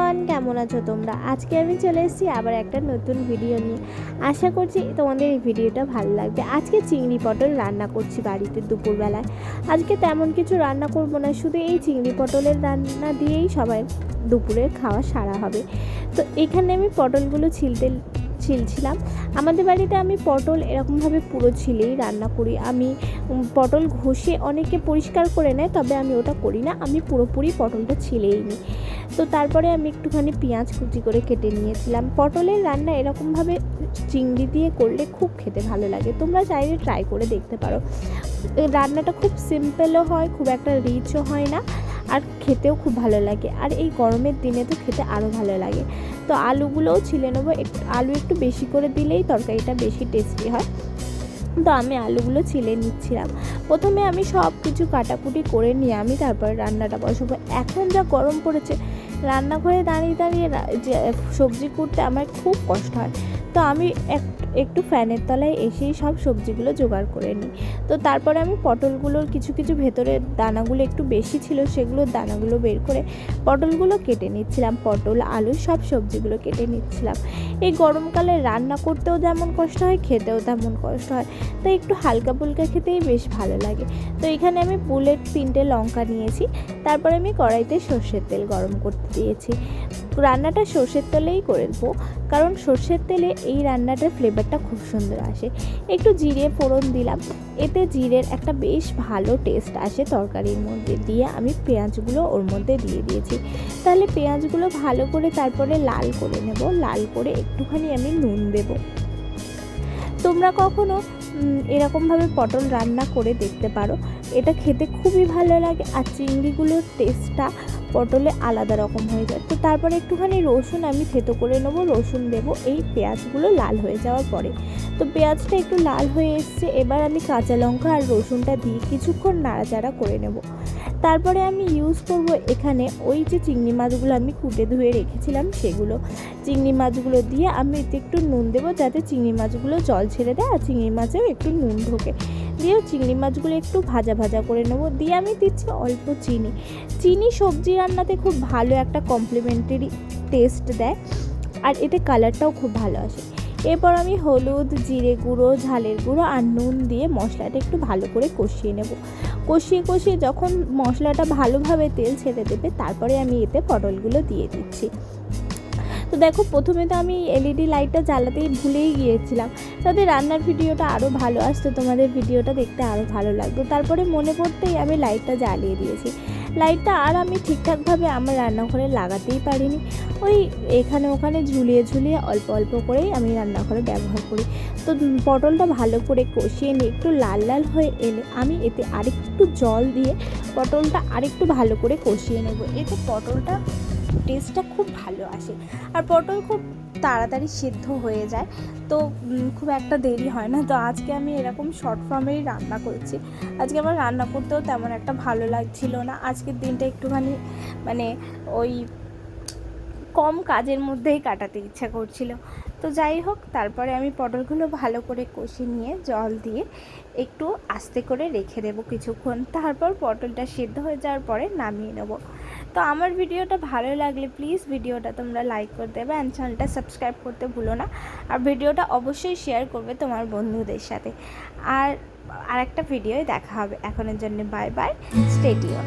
Everyone, কেমন আছো তোমরা? আজকে আমি চলে এসেছি আবার একটা নতুন ভিডিও নিয়ে। আশা করছি তোমাদের এই ভিডিওটা ভালো লাগবে। আজকে চিংড়ি পটল রান্না করছি বাড়িতে দুপুরবেলায়। আজকে তেমন কিছু রান্না করব না, শুধু এই চিংড়ি পটলের রান্না দিয়েই সবাই দুপুরের খাওয়া সারা হবে। তো এখানে আমি পটলগুলো ছিলছিলাম। আমাদের বাড়িতে আমি পটল এরকমভাবে পুরো ছিলেই রান্না করি। আমি পটল ঘষে অনেকে পরিষ্কার করে নেয়, তবে আমি ওটা করি না, আমি পুরোপুরি পটলটা ছিলেই নিই। তো তারপরে আমি একটুখানি পেঁয়াজ কুচি করে কেটে নিয়েছিলাম। পটলের রান্না এরকমভাবে চিংড়ি দিয়ে করলে খুব খেতে ভালো লাগে, তোমরা চাইলে ট্রাই করে দেখতে পারো। রান্নাটা খুব সিম্পলও হয়, খুব একটা রিচও হয় না, আর খেতেও খুব ভালো লাগে। আর এই গরমের দিনে তো খেতে আরও ভালো লাগে। তো আলুগুলোও ছিলে নেবো, আলু একটু বেশি করে দিলেই তরকারিটা বেশি টেস্টি হয়। তো আমি আলুগুলো ছিলে নিচ্ছিলাম। প্রথমে আমি সব কিছু কাটাকুটি করে নিয়ে আমি তারপর রান্নাটা বসাবো। এখন যা গরম পড়েছে, রান্নাঘরে দাঁড়িয়ে দাঁড়িয়ে যে সবজি কুটতে আমার খুব কষ্ট হয়। তো আমি একটু ফ্যানের তলায় এসেই সব সবজিগুলো জোগাড় করে নিই। তো তারপরে আমি পটলগুলোর কিছু কিছু ভেতরের দানাগুলো একটু বেশি ছিল, সেগুলোর দানাগুলো বের করে পটলগুলো কেটে নিচ্ছিলাম। পটল আলু সব সবজিগুলো কেটে নিচ্ছিলাম। এই গরমকালে রান্না করতেও যেমন কষ্ট হয়, খেতেও তেমন কষ্ট হয়, তাই একটু হালকা ফুলকা খেতেই বেশ ভালো লাগে। তো এখানে আমি বুলেট 3টে লঙ্কা নিয়েছি। তারপরে আমি কড়াইতে সর্ষের তেল গরম করতে দিয়েছি। রান্নাটা সর্ষের তেলেই করবো, কারণ সর্ষের তেলে এই রান্নাটার ফ্লেভারটা খুব সুন্দর আসে। একটু জিরে ফোড়ন দিলাম, এতে জিরের একটা বেশ ভালো টেস্ট আসে তরকারির মধ্যে। দিয়ে আমি পেঁয়াজগুলো ওর মধ্যে দিয়ে দিয়েছি। তাহলে পেঁয়াজগুলো ভালো করে তারপরে লাল করে নেব। লাল করে একটুখানি আমি নুন দেব। তোমরা কখনো এরকমভাবে পটল রান্না করে দেখতে পারো, এটা খেতে খুবই ভালো লাগে। আর চিংড়িগুলোর টেস্টটা পটলে আলাদা রকম হয়ে যায়। তো তারপরে একটুখানি রসুন আমি থেতো করে নেবো, রসুন দেবো এই পেঁয়াজগুলো লাল হয়ে যাওয়ার পরে। তো পেঁয়াজটা একটু লাল হয়ে এসছে, এবার আমি কাঁচা লঙ্কা আর রসুনটা দিয়ে কিছুক্ষণ নাড়াচাড়া করে নেব। তারপরে আমি ইউজ করব এখানে ওই যে চিংড়ি মাছগুলো আমি কুটে ধুয়ে রেখেছিলাম, সেগুলো চিংড়ি মাছগুলো দিয়ে আমি এতে একটু নুন দেবো, যাতে চিংড়ি মাছগুলো জল ছেড়ে দেয় আর চিংড়ি মাছেও একটু নুন ঢোকে। দিয়েও চিংড়ি মাছগুলো একটু ভাজা ভাজা করে নেবো। দিয়ে আমি দিচ্ছি অল্প চিনি। চিনি সবজি রান্নাতে খুব ভালো একটা কমপ্লিমেন্টারি টেস্ট দেয়, আর এতে কালারটাও খুব ভালো আসে। এরপর আমি হলুদ, জিরে গুঁড়ো, ঝালের গুঁড়ো আর নুন দিয়ে মশলাটা একটু ভালো করে কষিয়ে নেব। কষিয়ে যখন মশলাটা ভালোভাবে তেল ছেড়ে দেবে, তারপরে আমি এতে পটলগুলো দিয়ে দিচ্ছি। তো দেখো, প্রথমে তো আমি এলইডি লাইটটা জ্বালাতেই ভুলেই গিয়েছিলাম, তাতে রান্নার ভিডিওটা আরও ভালো আসতো, তোমাদের ভিডিওটা দেখতে আরও ভালো লাগতো। তারপরে মনে পড়তেই আমি লাইটটা জ্বালিয়ে দিয়েছি। লাইটটা আর আমি ঠিকঠাকভাবে আমার রান্নাঘরে লাগাতেই পারিনি, ওই এখানে ওখানে ঝুলিয়ে অল্প অল্প করেই আমি রান্নাঘরে ব্যবহার করি। তো পটলটা ভালো করে কষিয়ে নিয়ে একটু লাল লাল হয়ে এলে আমি এতে আরেকটু জল দিয়ে পটলটা আরেকটু ভালো করে কষিয়ে নেব। এতে পটলটা টেস্টটা খুব ভালো আসে, আর পটল খুব তাড়াতাড়ি সিদ্ধ হয়ে যায়, তো খুব একটা দেরি হয় না। তো আজকে আমি এরকম শর্ট ফর্মেই রান্না করছি। আজকে আমার রান্না করতেও তেমন একটা ভালো লাগছিল না, আজকের দিনটা একটুখানি মানে ওই কম কাজের মধ্যেই কাটাতে ইচ্ছা করছিল। তো যাই হোক, তারপরে আমি পটলগুলো ভালো করে কষে নিয়ে জল দিয়ে একটু আস্তে করে রেখে দেবো কিছুক্ষণ। তারপর পটলটা সিদ্ধ হয়ে যাওয়ার পরে নামিয়ে নেব। তো আমার ভিডিওটা ভালো লাগলে প্লিজ ভিডিওটা তোমরা লাইক করে দেবে, অ্যান্ড চ্যানেলটা সাবস্ক্রাইব করতে ভুলো না। আর ভিডিওটা অবশ্যই শেয়ার করবে তোমার বন্ধুদের সাথে। আর আরেকটা ভিডিওয় দেখা হবে। এখনের জন্য বাই বাই, স্টে টিউন।